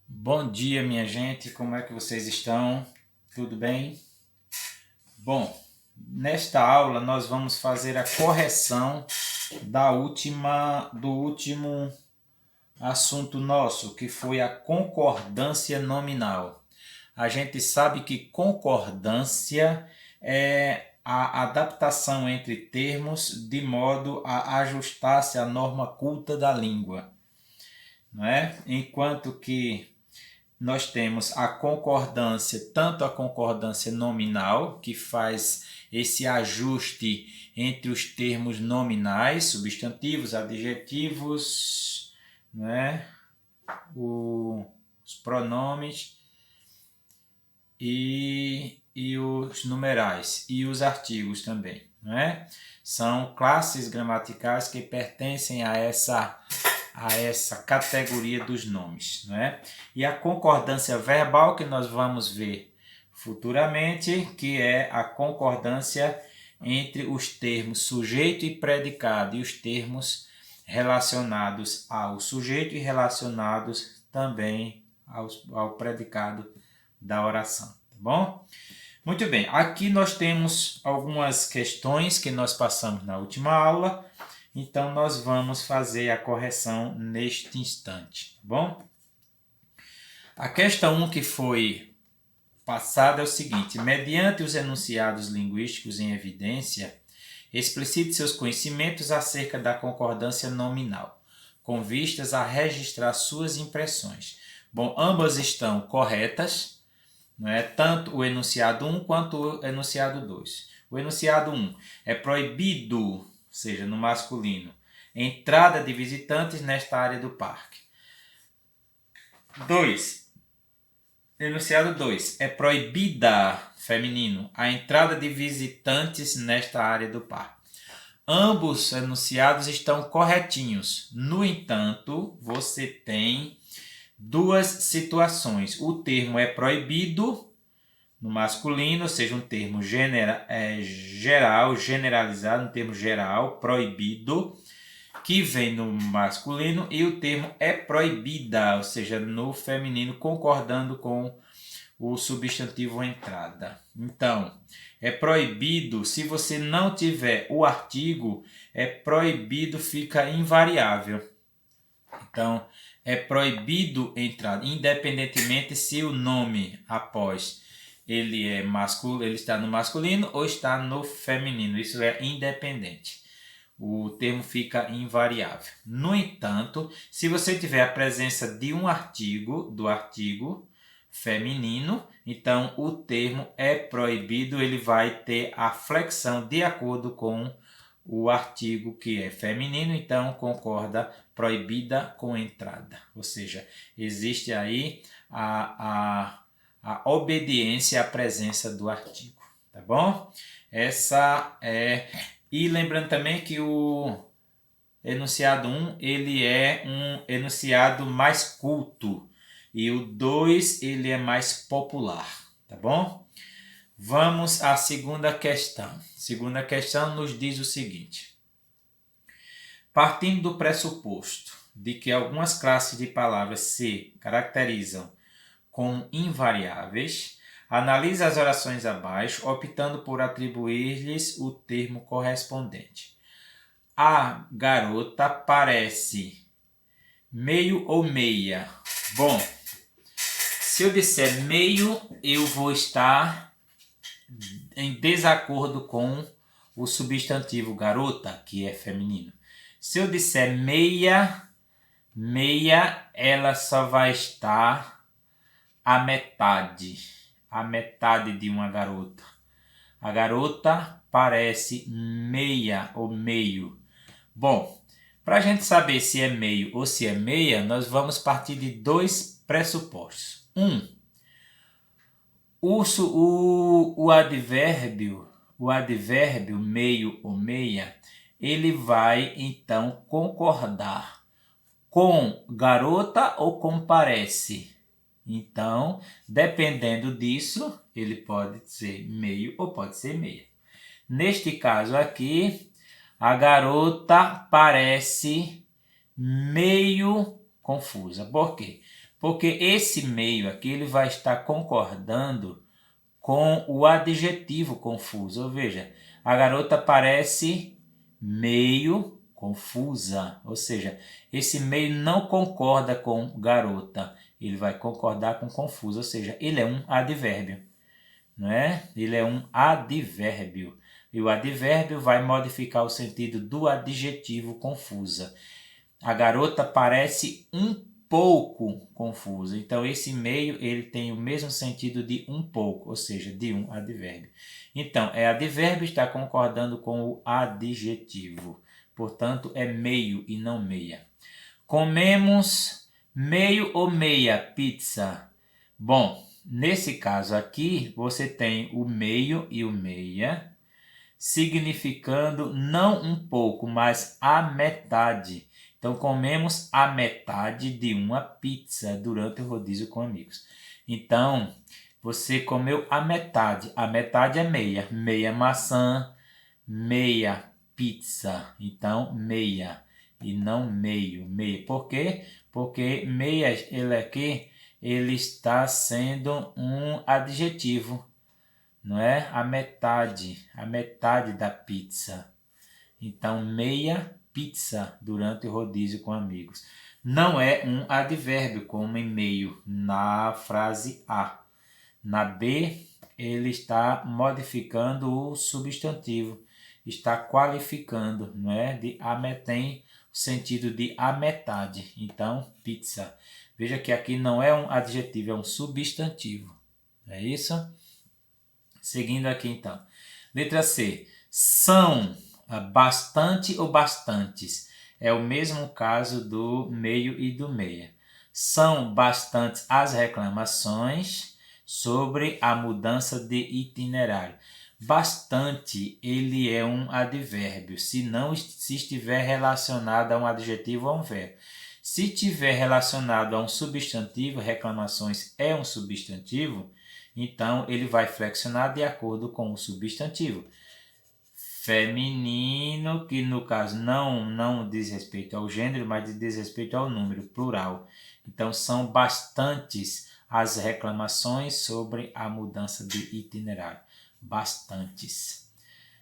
Bom dia, minha gente, como é que vocês estão? Tudo bem? Bom, nesta aula nós vamos fazer a correção do último assunto nosso, que foi a concordância nominal. A gente sabe que concordância é a adaptação entre termos de modo a ajustar-se à norma culta da língua, não é? Enquanto que nós temos a concordância, tanto a concordância nominal, que faz esse ajuste entre os termos nominais, substantivos, adjetivos, né? Os pronomes e os numerais e os artigos também, né? São classes gramaticais que pertencem a essa categoria dos nomes, né? E a concordância verbal que nós vamos ver futuramente, que é a concordância entre os termos sujeito e predicado e os termos relacionados ao sujeito e relacionados também ao predicado da oração, tá bom? Muito bem, aqui nós temos algumas questões que nós passamos na última aula, então nós vamos fazer a correção neste instante, tá bom? A questão 1 que foi passada é o seguinte: mediante os enunciados linguísticos em evidência, explicite seus conhecimentos acerca da concordância nominal, com vistas a registrar suas impressões. Bom, ambas estão corretas, não é? Tanto o enunciado 1 quanto o enunciado 2. O enunciado 1 é proibido, ou seja, no masculino, entrada de visitantes nesta área do parque. 2. Enunciado 2 é proibida, feminino, a entrada de visitantes nesta área do parque. Ambos enunciados estão corretinhos. No entanto, você tem duas situações. O termo é proibido no masculino, ou seja, um termo geral, generalizado, um termo geral, proibido, que vem no masculino, e o termo é proibida, ou seja, no feminino, concordando com o substantivo entrada. Então, é proibido, se você não tiver o artigo, é proibido, fica invariável. Então, é proibido entrar, independentemente se o nome após ele é masculino, ele está no masculino ou está no feminino. Isso é independente. O termo fica invariável. No entanto, se você tiver a presença de um artigo, do artigo feminino, então o termo é proibido, ele vai ter a flexão de acordo com o artigo que é feminino, então concorda proibida com entrada. Ou seja, existe aí a obediência à presença do artigo, tá bom? Essa é... E lembrando também que o enunciado 1, ele é um enunciado mais culto e o 2, ele é mais popular, tá bom? Vamos à segunda questão. Segunda questão nos diz o seguinte: partindo do pressuposto de que algumas classes de palavras se caracterizam como invariáveis, analise as orações abaixo, optando por atribuir-lhes o termo correspondente. A garota parece meio ou meia. Bom, se eu disser meio, eu vou estar em desacordo com o substantivo garota, que é feminino. Se eu disser meia, ela só vai estar a metade de uma garota. A garota parece meia ou meio. Bom, para a gente saber se é meio ou se é meia, nós vamos partir de dois pressupostos. O advérbio meio ou meia, ele vai então concordar com garota ou com parece. Então, dependendo disso, ele pode ser meio ou pode ser meia. Neste caso aqui, a garota parece meio confusa. Por quê? Porque esse meio aqui ele vai estar concordando com o adjetivo confuso. Ou veja, a garota parece meio confusa. Ou seja, esse meio não concorda com garota. Ele vai concordar com confusa. Ou seja, ele é um advérbio. Não é? Ele é um advérbio. E o advérbio vai modificar o sentido do adjetivo confusa. A garota parece um pouco confusa. Então, esse meio ele tem o mesmo sentido de um pouco, ou seja, de um advérbio. Então, advérbio está concordando com o adjetivo. Portanto, é meio e não meia. Comemos meio ou meia pizza? Bom, nesse caso aqui, você tem o meio e o meia, significando não um pouco, mas a metade. Então, comemos a metade de uma pizza durante o rodízio com amigos. Então, você comeu a metade. A metade é meia. Meia maçã, meia pizza. Então, meia e não meio. Meia. Por quê? Porque meia, ele está sendo um adjetivo. Não é? A metade da pizza. Então, meia pizza durante o rodízio com amigos. Não é um advérbio, como em meio, na frase A. Na B, ele está modificando o substantivo, está qualificando, não é? Tem o sentido de a metade. Então, pizza. Veja que aqui não é um adjetivo, é um substantivo. É isso? Seguindo aqui, então. Letra C. São bastante ou bastantes. É o mesmo caso do meio e do meia. São bastantes as reclamações sobre a mudança de itinerário. Bastante, ele é um advérbio, se estiver relacionado a um adjetivo ou a um verbo. Se estiver relacionado a um substantivo, reclamações é um substantivo, então ele vai flexionar de acordo com o substantivo. Feminino, que no caso não diz respeito ao gênero, mas diz respeito ao número, plural. Então são bastantes as reclamações sobre a mudança de itinerário. Bastantes.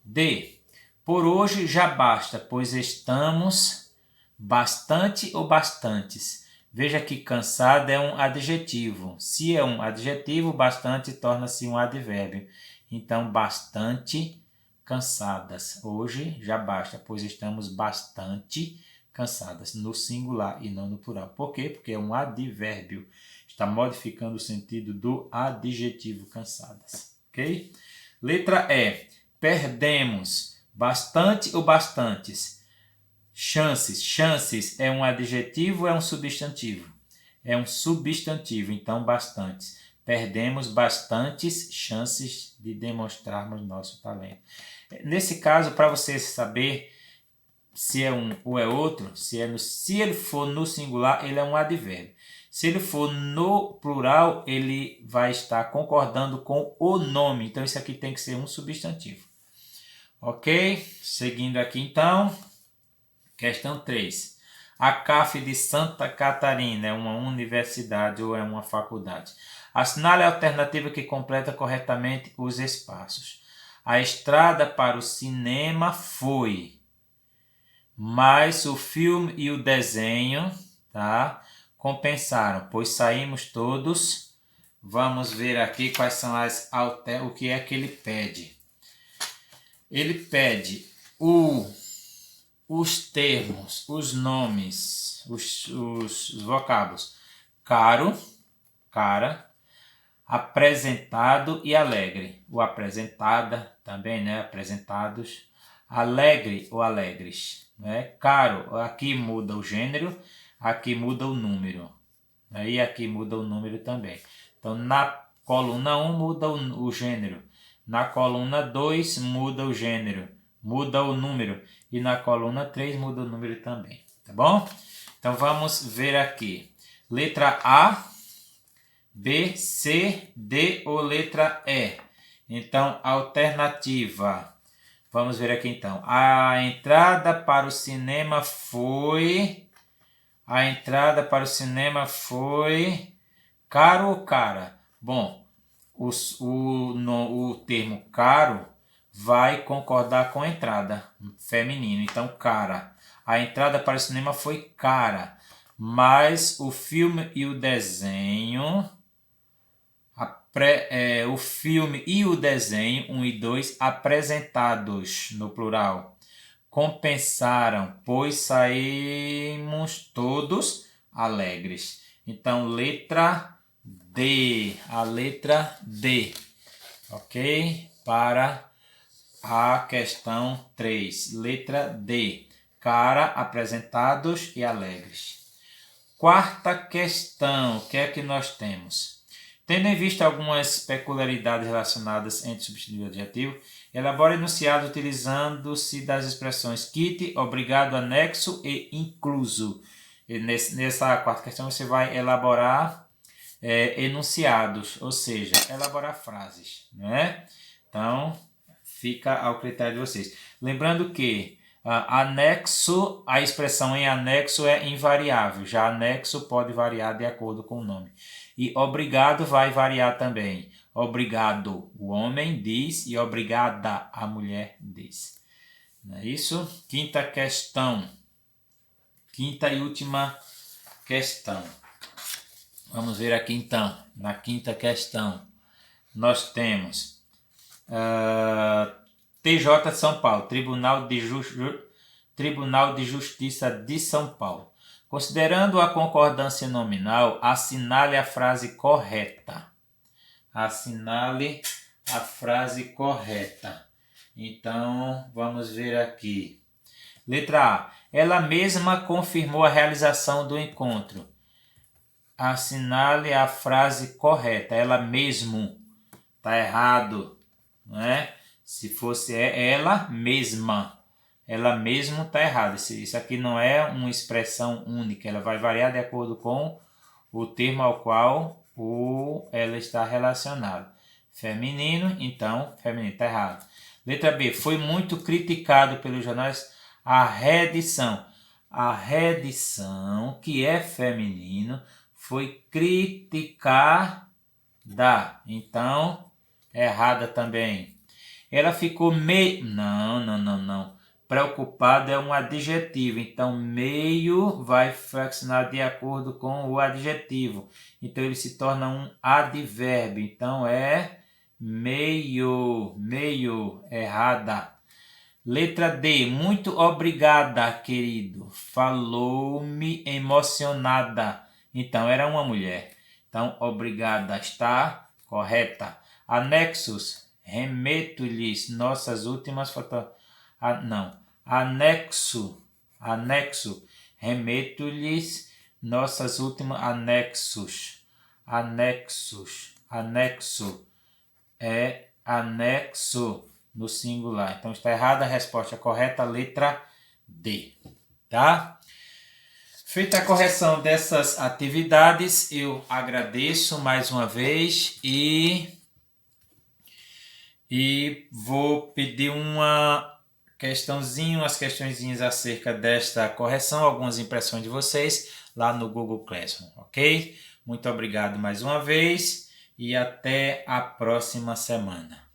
D. Por hoje já basta, pois estamos bastante ou bastantes. Veja que cansado é um adjetivo. Se é um adjetivo, bastante torna-se um advérbio. Então, bastante cansadas. Hoje já basta, pois estamos bastante cansadas. No singular e não no plural. Por quê? Porque é um advérbio. Está modificando o sentido do adjetivo cansadas. Ok? Letra E. Perdemos bastante ou bastantes. Chances. Chances é um adjetivo ou é um substantivo? É um substantivo, então bastantes. Perdemos bastantes chances de demonstrarmos nosso talento. Nesse caso, para você saber se é um ou é outro, se ele for no singular, ele é um advérbio. Se ele for no plural, ele vai estar concordando com o nome. Então, isso aqui tem que ser um substantivo. Ok? Seguindo aqui, então. Questão 3. A CAF de Santa Catarina é uma universidade ou é uma faculdade? Assinale a alternativa que completa corretamente os espaços. A estrada para o cinema foi, mas o filme e o desenho, tá, compensaram, pois saímos todos. Vamos ver aqui quais são o que é que ele pede. Ele pede os termos, os nomes, os vocábulos caro, cara, apresentado e alegre. O apresentada também, né? Apresentados. Alegre ou alegres. Né? Caro, aqui muda o gênero, aqui muda o número. E aqui muda o número também. Então, na coluna 1 muda o gênero. Na coluna 2 muda o gênero. Muda o número. E na coluna 3 muda o número também. Tá bom? Então vamos ver aqui. Letra A, B, C, D ou letra E? Então, alternativa. Vamos ver aqui então. A entrada para o cinema foi A entrada para o cinema foi caro ou cara? Bom, o termo caro vai concordar com a entrada feminino. Então, cara. A entrada para o cinema foi cara. Mas o filme e o desenho... o filme e o desenho, 1 e 2, apresentados, no plural, compensaram, pois saímos todos alegres. Então, letra D, a letra D, ok? Para a questão 3, letra D, cara, apresentados e alegres. Quarta questão, o que é que nós temos? Tendo em vista algumas peculiaridades relacionadas entre substantivo e adjetivo, elabore enunciado utilizando-se das expressões kit, obrigado, anexo e incluso. E nessa quarta questão você vai elaborar enunciados, ou seja, elaborar frases, né? Então, fica ao critério de vocês. Lembrando que anexo, a expressão em anexo é invariável, já anexo pode variar de acordo com o nome. E obrigado vai variar também. Obrigado, o homem diz, e obrigada, a mulher diz. Não é isso? Quinta questão. Quinta e última questão. Vamos ver aqui então. Na quinta questão, nós temos TJ de São Paulo, Tribunal de Justiça de São Paulo. Considerando a concordância nominal, assinale a frase correta. Assinale a frase correta. Então, vamos ver aqui. Letra A. Ela mesma confirmou a realização do encontro. Assinale a frase correta. Ela mesmo. Está errado, não é? Se fosse ela mesma. Ela mesmo está errada. Isso aqui não é uma expressão única. Ela vai variar de acordo com o termo ao qual ela está relacionada. Feminino, então, feminino está errado. Letra B. Foi muito criticado pelos jornais a redição. A redição, que é feminino, foi criticada. Então, errada também. Ela ficou Não. Preocupado é um adjetivo, então meio vai flexionar de acordo com o adjetivo. Então ele se torna um advérbio. Então é meio, errada. Letra D. Muito obrigada, querido. Falou-me emocionada. Então era uma mulher. Então obrigada está correta. Anexos. Remeto-lhes nossas últimas fotografias. Anexo. Remeto-lhes nossas últimas anexos. Anexo. É anexo no singular. Então está errada a resposta correta, letra D. Tá? Feita a correção dessas atividades, eu agradeço mais uma vez e vou pedir umas questõezinhas acerca desta correção, algumas impressões de vocês lá no Google Classroom, ok? Muito obrigado mais uma vez e até a próxima semana.